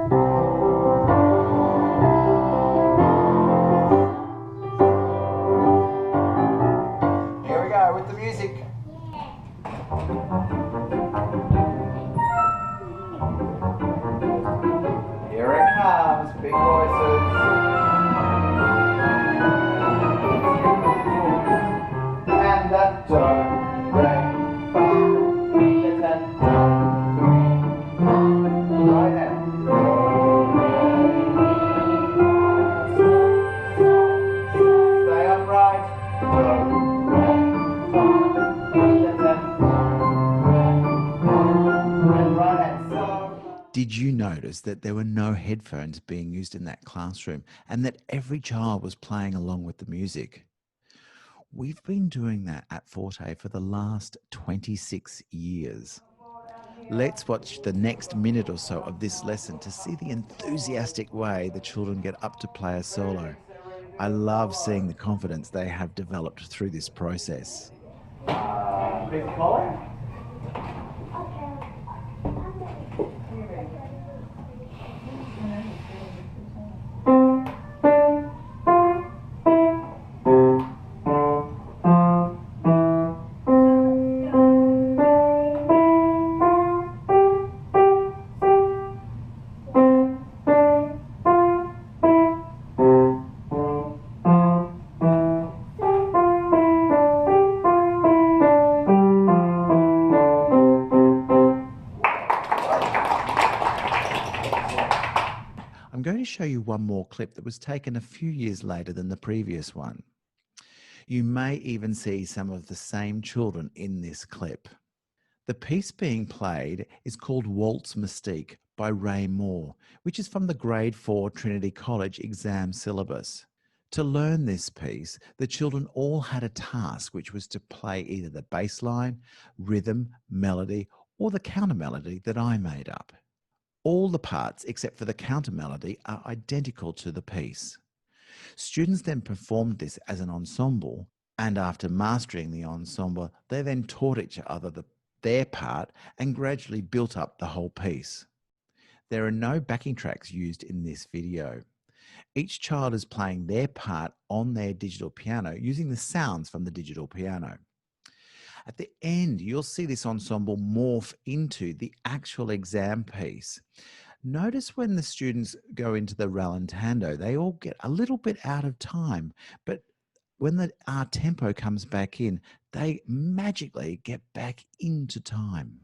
Speaker 7: Here we go with the music. Here it comes, big voices. And that do, re, fa, left hand, do, re, right hand. Stay upright. Do, re, fa, left hand, and right hand. So.
Speaker 6: Did you notice that there were no headphones being used in that classroom and that every child was playing along with the music? We've been doing that at Forte for the last 26 years. Let's watch the next minute or so of this lesson to see the enthusiastic way the children get up to play a solo. I love seeing the confidence they have developed through this process.
Speaker 7: Big collar.
Speaker 6: I'm going to show you one more clip that was taken a few years later than the previous one. You may even see some of the same children in this clip. The piece being played is called Waltz Mystique by Ray Moore, which is from the Grade 4 Trinity College exam syllabus. To learn this piece, the children all had a task, which was to play either the bass line, rhythm, melody, or the counter melody that I made up. All the parts, except for the counter melody, are identical to the piece. Students then performed this as an ensemble, and after mastering the ensemble, they then taught each other their part and gradually built up the whole piece. There are no backing tracks used in this video. Each child is playing their part on their digital piano using the sounds from the digital piano. At the end, you'll see this ensemble morph into the actual exam piece. Notice when the students go into the rallentando, they all get a little bit out of time, but when the tempo comes back in, they magically get back into time.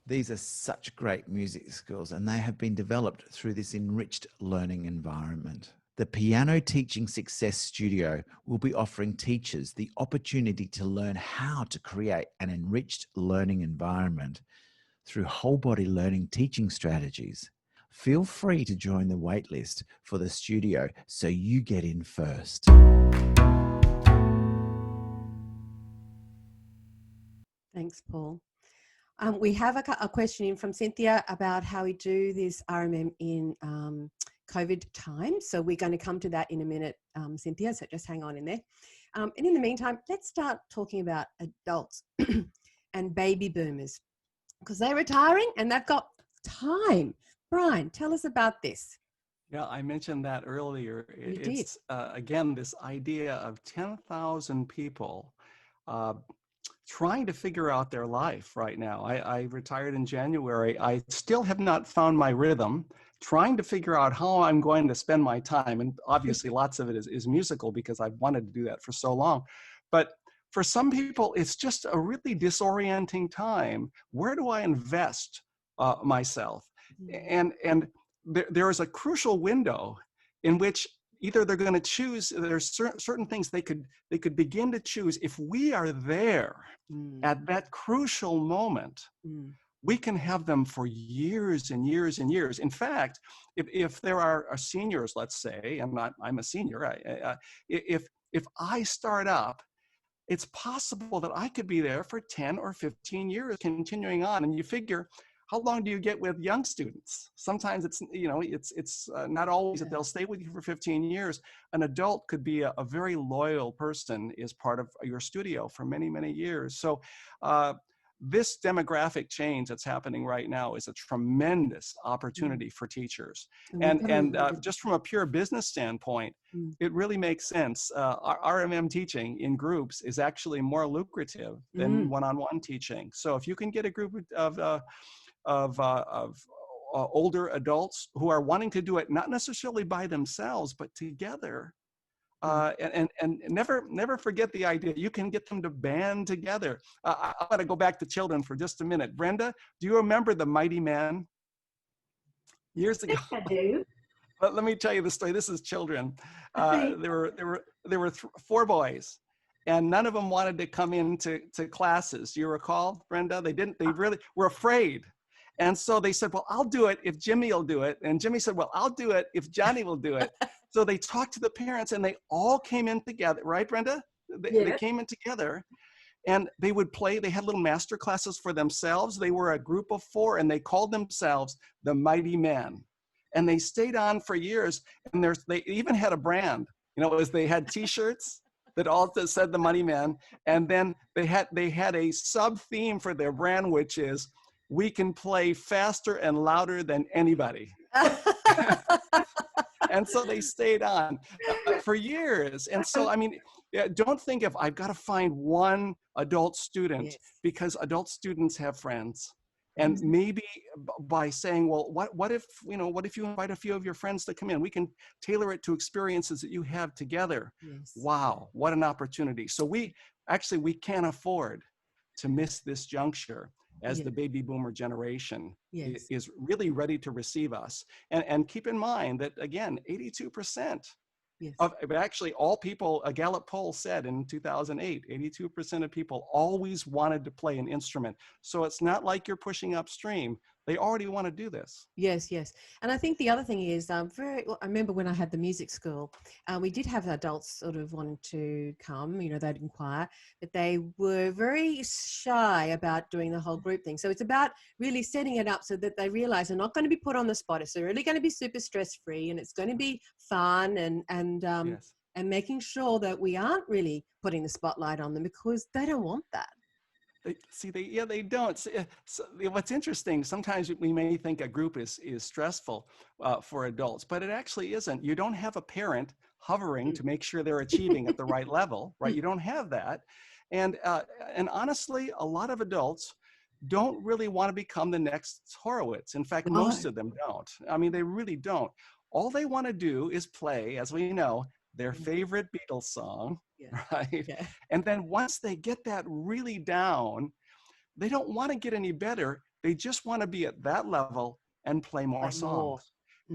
Speaker 6: These are such great music skills, and they have been developed through this enriched learning environment. The Piano Teaching Success Studio will be offering teachers the opportunity to learn how to create an enriched learning environment through whole body learning teaching strategies. Feel free to join the waitlist for the studio so you get in first.
Speaker 1: Thanks, Paul. We have a question in from Cynthia about how we do this RMM in COVID time. So we're going to come to that in a minute, Cynthia, so just hang on in there. And in the meantime, let's start talking about adults and baby boomers, because they're retiring and they've got time. Brian, tell us about this.
Speaker 2: Yeah, I mentioned that earlier.
Speaker 1: You
Speaker 2: It's, again, this idea of 10,000 people trying to figure out their life right now. I retired in January. I still have not found my rhythm, trying to figure out how I'm going to spend my time. And obviously lots of it is musical, because I've wanted to do that for so long. But for some people, it's just a really disorienting time. Where do I invest myself? And there is a crucial window in which either they're going to choose, there's certain things they could begin to choose. If we are there at that crucial moment, we can have them for years and years and years. In fact, if there are seniors, let's say, I'm a senior, if I start up, it's possible that I could be there for 10 or 15 years continuing on. And you figure, how long do you get with young students? Sometimes it's, it's not always that they'll stay with you for 15 years. An adult could be a very loyal person, is part of your studio for many, many years. So this demographic change that's happening right now is a tremendous opportunity for teachers. And just from a pure business standpoint, it really makes sense. RMM teaching in groups is actually more lucrative than one-on-one teaching. So if you can get a group of older adults who are wanting to do it not necessarily by themselves but together, and never forget the idea you can get them to band together. I want to go back to children for just a minute. Brenda, do you remember the Mighty Men? Years ago.
Speaker 3: I do.
Speaker 2: But let me tell you the story. This is children. There were 4 boys, and none of them wanted to come into classes. Do you recall, Brenda? They didn't. They really were afraid. And so they said, well, I'll do it if Jimmy will do it. And Jimmy said, well, I'll do it if Johnny will do it. So they talked to the parents, and they all came in together. Right, Brenda? They came in together, and they would play. They had little master classes for themselves. They were a group of 4, and they called themselves the Mighty Men. And they stayed on for years. And they even had a brand. They had T-shirts that all said the Mighty Men. And then they had a sub-theme for their brand, which is, we can play faster and louder than anybody. And so they stayed on for years. And so, don't think of, I've got to find one adult student, because adult students have friends. And maybe by saying, well, what if you invite a few of your friends to come in? We can tailor it to experiences that you have together. Wow, what an opportunity. So we can't afford to miss this juncture, as the baby boomer generation is really ready to receive us. And keep in mind that, again, 82% of actually all people, a Gallup poll said in 2008, 82% of people always wanted to play an instrument. So it's not like you're pushing upstream. They already want to do this.
Speaker 1: Yes. And I think the other thing is, I remember when I had the music school, we did have adults sort of wanting to come, they'd inquire, but they were very shy about doing the whole group thing. So it's about really setting it up so that they realize they're not going to be put on the spot. It's really going to be super stress-free, and it's going to be fun, and making sure that we aren't really putting the spotlight on them, because they don't want that.
Speaker 2: They don't. So what's interesting, sometimes we may think a group is stressful for adults, but it actually isn't. You don't have a parent hovering to make sure they're achieving at the right level, right? You don't have that. And honestly, a lot of adults don't really want to become the next Horowitz. In fact, most of them don't. They really don't. All they want to do is play, as we know, their favorite Beatles song, right? And then once they get that really down, they don't want to get any better. They just want to be at that level and play more songs.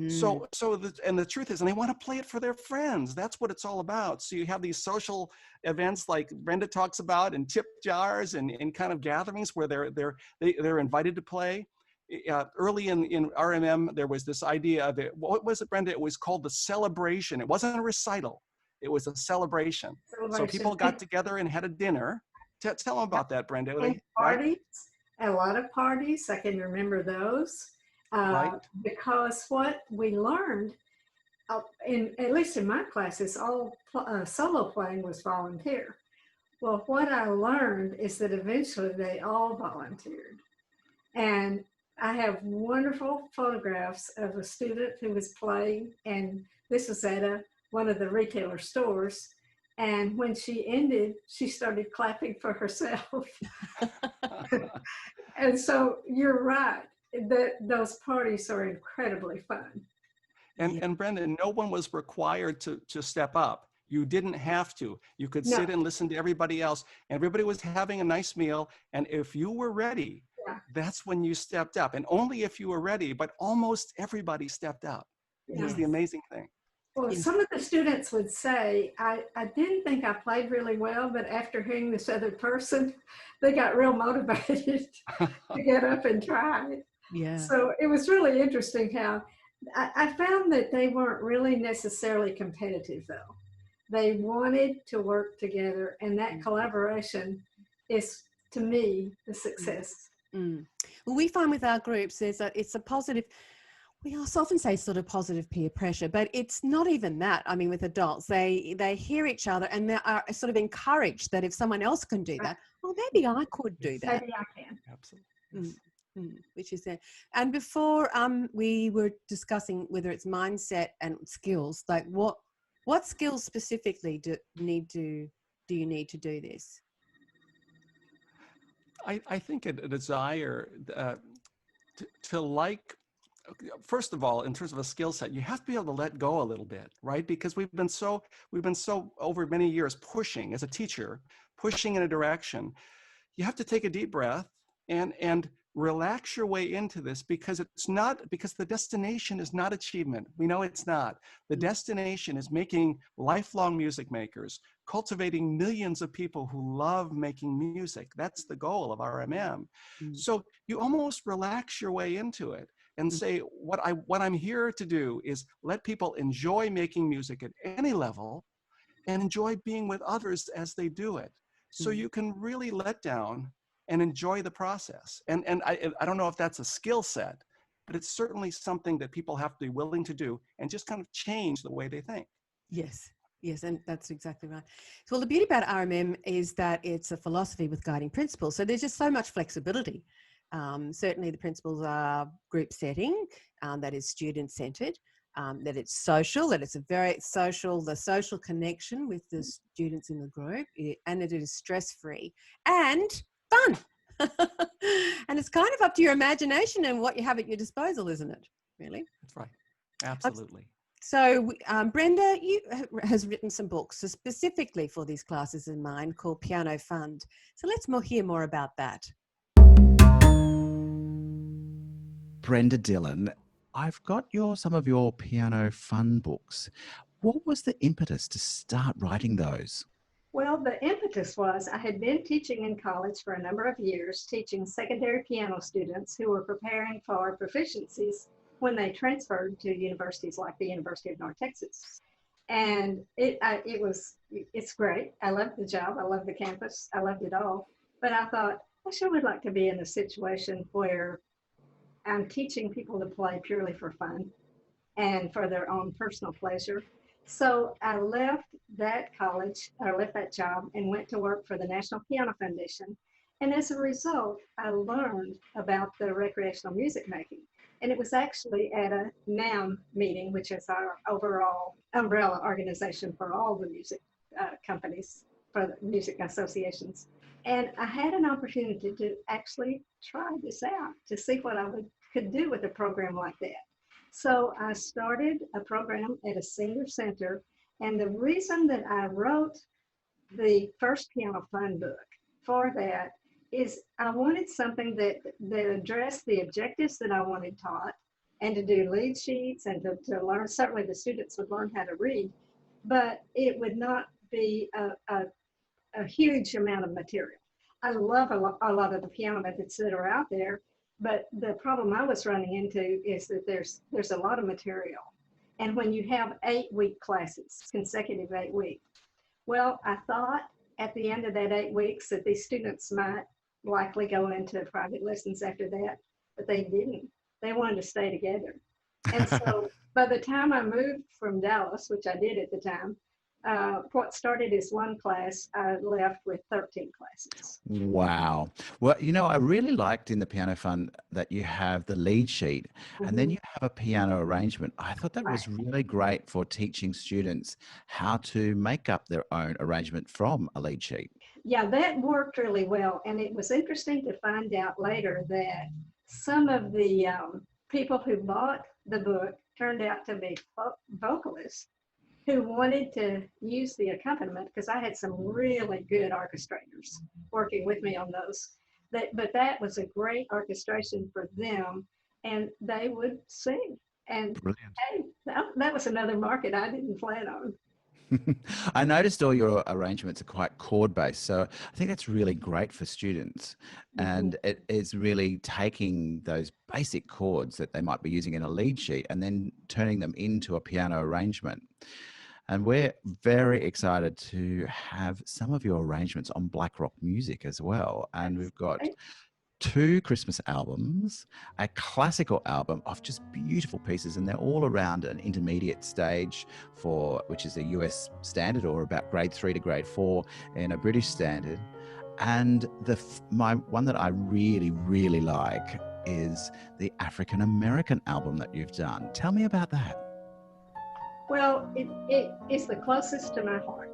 Speaker 2: So the truth is, and they want to play it for their friends. That's what it's all about. So you have these social events like Brenda talks about, and tip jars, and kind of gatherings where they're invited to play. Early in RMM, there was this idea of it. What was it, Brenda? It was called the celebration. It wasn't a recital. It was a celebration. So people got together and had a dinner. Tell them about that, Brenda.
Speaker 3: Parties, a lot of parties. I can remember those. Because what we learned, at least in my classes, all solo playing was volunteer. Well, what I learned is that eventually they all volunteered. And I have wonderful photographs of a student who was playing, and this was at one of the retailer stores. And when she ended, she started clapping for herself. And so you're right, that those parties are incredibly fun.
Speaker 2: And Brenda, no one was required to step up. You didn't have to. You could sit and listen to everybody else. Everybody was having a nice meal. And if you were ready, that's when you stepped up. And only if you were ready, but almost everybody stepped up. It was the amazing thing.
Speaker 3: Well, some of the students would say, I didn't think I played really well, but after hearing this other person, they got real motivated to get up and try it.
Speaker 1: Yeah.
Speaker 3: So it was really interesting how I found that they weren't really necessarily competitive, though. They wanted to work together, and that collaboration is, to me, the success.
Speaker 1: Mm. Well, we find with our groups, it's a positive, we often say sort of positive peer pressure, but it's not even that. I mean, with adults, they hear each other and they are sort of encouraged that if someone else can do that, well, maybe I could do that.
Speaker 3: Maybe I can.
Speaker 2: Absolutely.
Speaker 1: Which is there. And before we were discussing whether it's mindset and skills, like what skills specifically do you need to do this?
Speaker 2: I think a desire to like, first of all, in terms of a skill set, you have to be able to let go a little bit, right? Because we've been so over many years pushing as a teacher, pushing in a direction. You have to take a deep breath and relax your way into this, because the destination is not achievement. We know it's not. The destination is making lifelong music makers, cultivating millions of people who love making music. That's the goal of RMM. So you almost relax your way into it and say, what I'm here to do is let people enjoy making music at any level and enjoy being with others as they do it. So you can really let down and enjoy the process. And I don't know if that's a skill set, but it's certainly something that people have to be willing to do and just kind of change the way they think.
Speaker 1: Yes, and that's exactly right. So, well, the beauty about RMM is that it's a philosophy with guiding principles. So there's just so much flexibility. Certainly the principles are group setting, that is student-centered, that it's social, that it's a very social, the social connection with the students in the group, and that it is stress-free and fun. And it's kind of up to your imagination and what you have at your disposal, isn't it? Really?
Speaker 2: That's right. Absolutely.
Speaker 1: So Brenda, you has written some books specifically for these classes in mind called Piano Fund. So let's hear more about that.
Speaker 6: Brenda Dillon, I've got some of your Piano Fun books. What was the impetus to start writing those?
Speaker 3: Well, the impetus was I had been teaching in college for a number of years, teaching secondary piano students who were preparing for proficiencies when they transferred to universities like the University of North Texas. And it's great. I loved the job. I loved the campus. I loved it all. But I thought, I sure would like to be in a situation where I'm teaching people to play purely for fun and for their own personal pleasure. So I left that job and went to work for the National Piano Foundation. And as a result, I learned about the recreational music making. And it was actually at a NAM meeting, which is our overall umbrella organization for all the music companies, for the music associations. And I had an opportunity to actually try this out to see what I could do with a program like that. So I started a program at a senior center, and the reason that I wrote the first Piano Fun book for that is I wanted something that addressed the objectives that I wanted taught, and to do lead sheets and to learn. Certainly the students would learn how to read, but it would not be a huge amount of material. I love a lot of the piano methods that are out there, but the problem I was running into is that there's a lot of material. And when you have 8-week classes, consecutive 8 weeks, well, I thought at the end of that 8 weeks that these students might likely go into private lessons after that, but they didn't. They wanted to stay together. And so by the time I moved from Dallas, which I did at the time, what started as one class, I left with 13 classes.
Speaker 6: Wow. Well, you know, I really liked in the Piano Fund that you have the lead sheet and then you have a piano arrangement. I thought that was really great for teaching students how to make up their own arrangement from a lead sheet.
Speaker 3: Yeah, that worked really well. And it was interesting to find out later that some of the people who bought the book turned out to be vocalists who wanted to use the accompaniment, because I had some really good orchestrators working with me on those. But that was a great orchestration for them, and they would sing. And hey, that was another market I didn't plan on.
Speaker 6: I noticed all your arrangements are quite chord-based, so I think that's really great for students. And it is really taking those basic chords that they might be using in a lead sheet and then turning them into a piano arrangement. And we're very excited to have some of your arrangements on Black Rock Music as well. And we've got 2 Christmas albums, a classical album of just beautiful pieces, and they're all around an intermediate stage which is a US standard, or about grade 3 to grade 4 in a British standard. And my one that I really, really like is the African American album that you've done. Tell me about that.
Speaker 3: Well, it is the closest to my heart.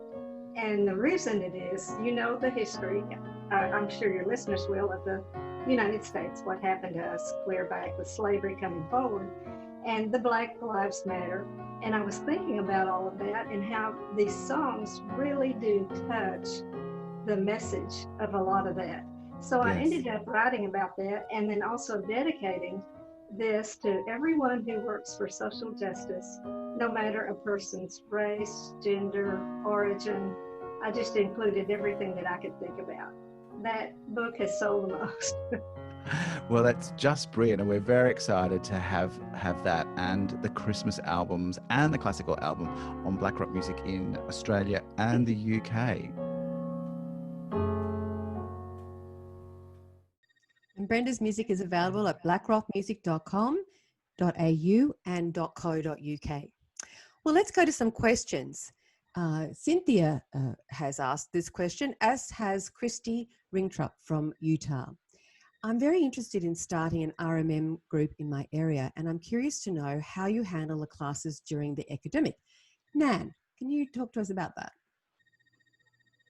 Speaker 3: And the reason it is, you know, the history, I'm sure your listeners will, of the United States, what happened to us clear back with slavery coming forward, and the Black Lives Matter. And I was thinking about all of that and how these songs really do touch the message of a lot of that. So I ended up writing about that, and then also dedicating this to everyone who works for social justice, no matter a person's race, gender, origin. I just included everything that I could think about. That book has sold the most.
Speaker 6: Well, that's just brilliant, and we're very excited to have that and the Christmas albums and the classical album on Black Rock Music in Australia and the UK.
Speaker 1: And Brenda's music is available at blackrockmusic.com.au and .co.uk. Well, let's go to some questions. Cynthia has asked this question, as has Kristy Rigtrup from Utah. I'm very interested in starting an RMM group in my area, and I'm curious to know how you handle the classes during the epidemic. Nan, can you talk to us about that?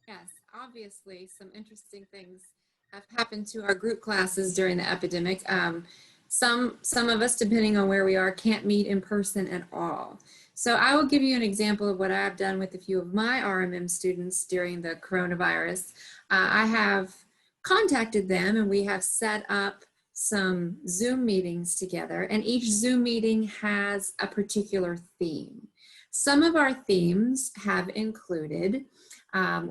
Speaker 4: Yes, obviously some interesting things have happened to our group classes during the epidemic. Some of us, depending on where we are, can't meet in person at all. So I will give you an example of what I've done with a few of my RMM students during the coronavirus. I have contacted them and we have set up some Zoom meetings together, and each Zoom meeting has a particular theme. Some of our themes have included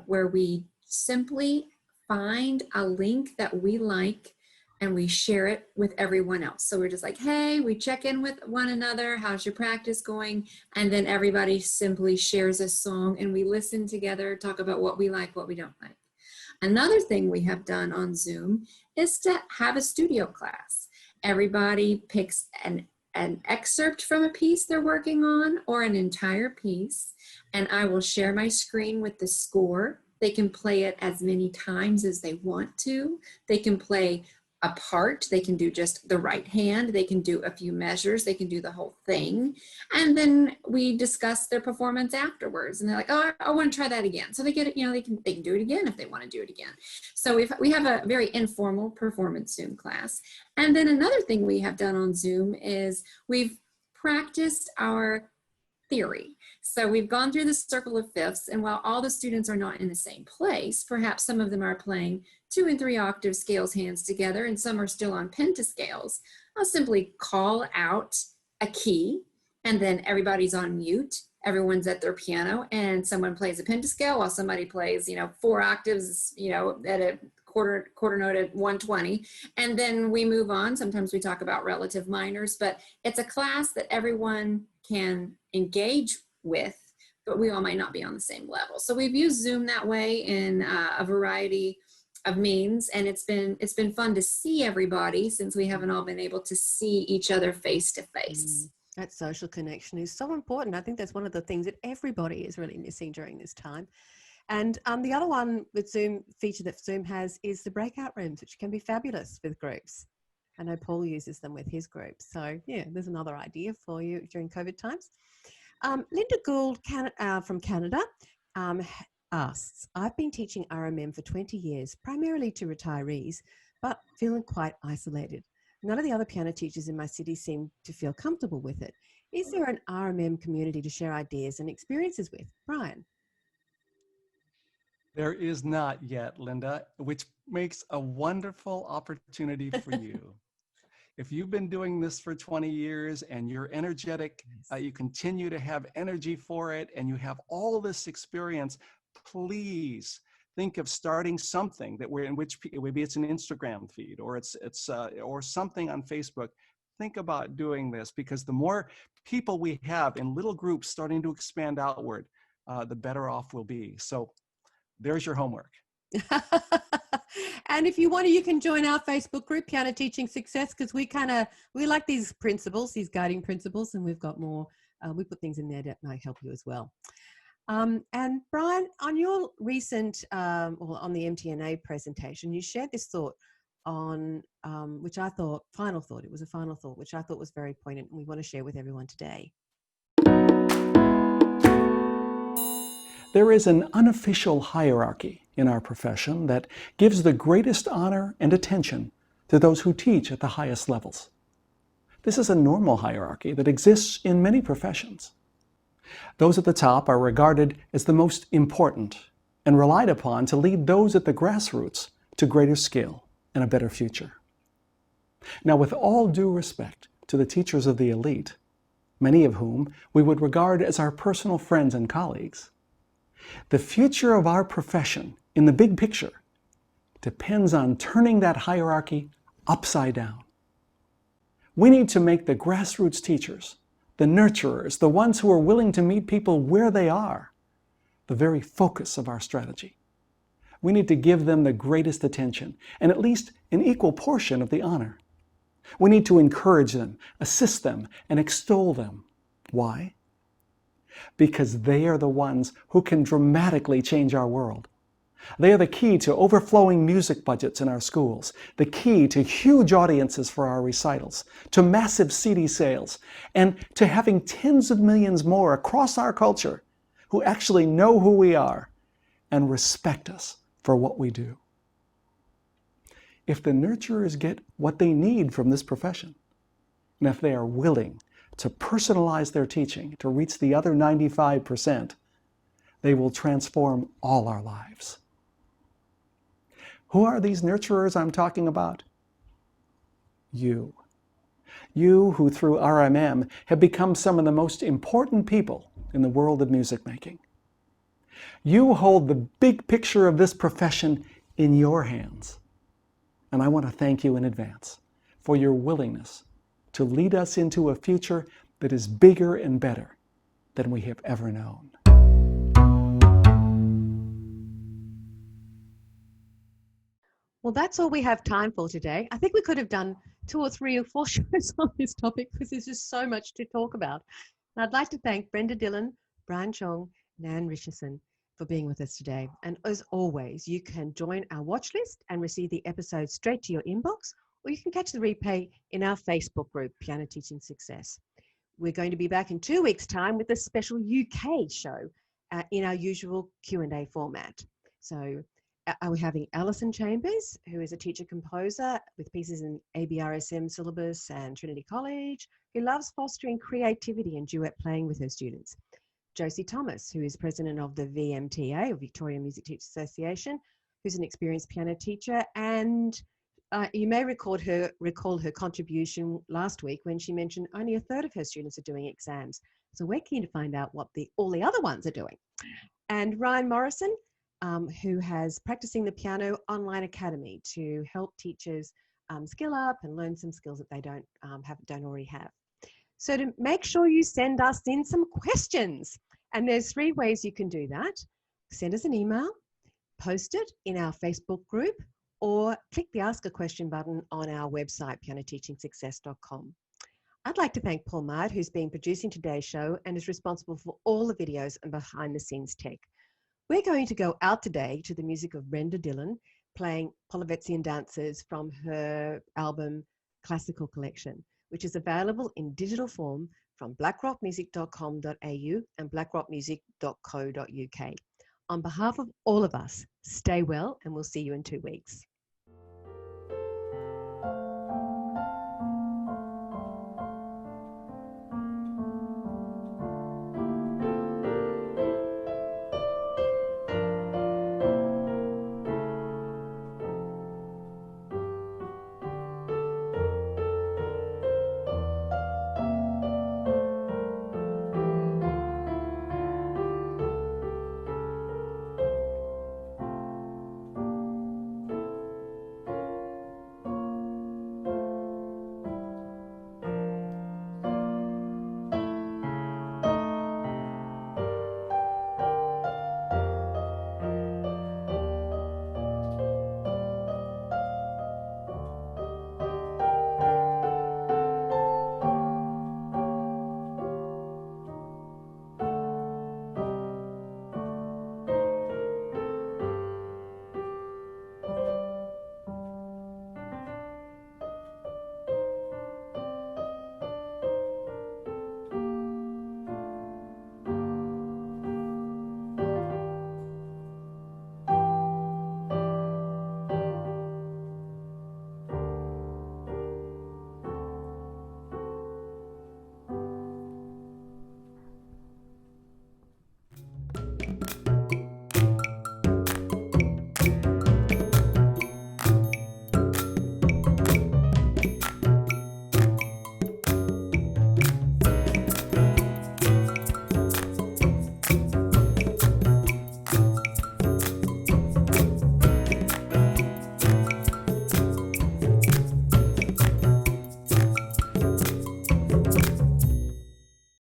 Speaker 4: where we simply find a link that we like and we share it with everyone else. So we're just like, hey, we check in with one another. How's your practice going? And then everybody simply shares a song and we listen together, talk about what we like, what we don't like. Another thing we have done on Zoom is to have a studio class. Everybody picks an excerpt from a piece they're working on or an entire piece, and I will share my screen with the score. They can play it as many times as they want to. They can play a part, they can do just the right hand, they can do a few measures, they can do the whole thing. And then we discuss their performance afterwards, and they're like, oh, I want to try that again. So they get it, you know, they can do it again if they want to do it again. So we have a very informal performance Zoom class. And then another thing we have done on Zoom is we've practiced our theory. So we've gone through the circle of fifths, and while all the students are not in the same place, perhaps some of them are playing 2 and 3 octave scales hands together, and some are still on pentascales. I'll simply call out a key, and then everybody's on mute. Everyone's at their piano, and someone plays a pentascale while somebody plays, 4 octaves, at a quarter note at 120, and then we move on. Sometimes we talk about relative minors, but it's a class that everyone can engage with, but we all might not be on the same level. So we've used Zoom that way in a variety of means, and it's been fun to see everybody since we haven't all been able to see each other face to face.
Speaker 1: That social connection is so important. I think that's one of the things that everybody is really missing during this time. And the other one with Zoom feature that Zoom has is the breakout rooms, which can be fabulous with groups. I know Paul uses them with his groups. So yeah, there's another idea for you during COVID times. Linnda Gould from Canada asks, I've been teaching RMM for 20 years, primarily to retirees, but feeling quite isolated. None of the other piano teachers in my city seem to feel comfortable with it. Is there an RMM community to share ideas and experiences with? Brian?
Speaker 2: There is not yet, Linnda, which makes a wonderful opportunity for you. If you've been doing this for 20 years and you're energetic, you continue to have energy for it, and you have all this experience, please think of starting something that in which maybe it's an Instagram feed or it's or something on Facebook. Think about doing this, because the more people we have in little groups starting to expand outward, the better off we'll be. So there's your homework.
Speaker 1: And if you want to, you can join our Facebook group, Piano Teaching Success, because we like these principles, these guiding principles, and we've got more, we put things in there that might help you as well. And Brian, on your recent, or on the MTNA presentation, you shared this thought on, which I thought, it was a final thought, which I thought was very poignant, and we want to share with everyone today.
Speaker 2: There is an unofficial hierarchy in our profession that gives the greatest honor and attention to those who teach at the highest levels. This is a normal hierarchy that exists in many professions. Those at the top are regarded as the most important and relied upon to lead those at the grassroots to greater skill and a better future. Now, with all due respect to the teachers of the elite, many of whom we would regard as our personal friends and colleagues, the future of our profession in the big picture depends on turning that hierarchy upside down. We need to make the grassroots teachers, the nurturers, the ones who are willing to meet people where they are, the very focus of our strategy. We need to give them the greatest attention and at least an equal portion of the honor. We need to encourage them, assist them, and extol them. Why? Because they are the ones who can dramatically change our world. They are the key to overflowing music budgets in our schools, the key to huge audiences for our recitals, to massive CD sales, and to having tens of millions more across our culture who actually know who we are and respect us for what we do. If the nurturers get what they need from this profession, and if they are willing to personalize their teaching to reach the other 95%, they will transform all our lives. Who are these nurturers I'm talking about? You. You who through RMM have become some of the most important people in the world of music making. You hold the big picture of this profession in your hands. And I want to thank you in advance for your willingness to lead us into a future that is bigger and better than we have ever known.
Speaker 1: Well, that's all we have time for today. I think we could have done 2 or 3 or 4 shows on this topic because there's just so much to talk about. And I'd like to thank Brenda Dillon, Brian Chung, and Anne Richardson for being with us today. And as always, you can join our watch list and receive the episodes straight to your inbox, or you can catch the replay in our Facebook group, Piano Teaching Success. We're going to be back in 2 weeks' time with a special UK show in our usual Q&A format. So we're having Alison Chambers, who is a teacher-composer with pieces in ABRSM syllabus and Trinity College, who loves fostering creativity and duet playing with her students. Josie Thomas, who is president of the VMTA, or Victoria Music Teachers Association, who's an experienced piano teacher, and you may recall her contribution last week when she mentioned only a third of her students are doing exams. So we're keen to find out what all the other ones are doing. And Ryan Morrison, who has Practicing the Piano Online Academy to help teachers skill up and learn some skills that they don't already have. So to make sure you send us in some questions, and there's 3 ways you can do that. Send us an email, post it in our Facebook group, or click the Ask a Question button on our website, pianoteachingsuccess.com. I'd like to thank Paul Myatt, who's been producing today's show and is responsible for all the videos and behind the scenes tech. We're going to go out today to the music of Brenda playing Polivetzian dances from her album Classical Collection, which is available in digital form from blackrockmusic.com.au and blackrockmusic.co.uk. On behalf of all of us, stay well, and we'll see you in 2 weeks.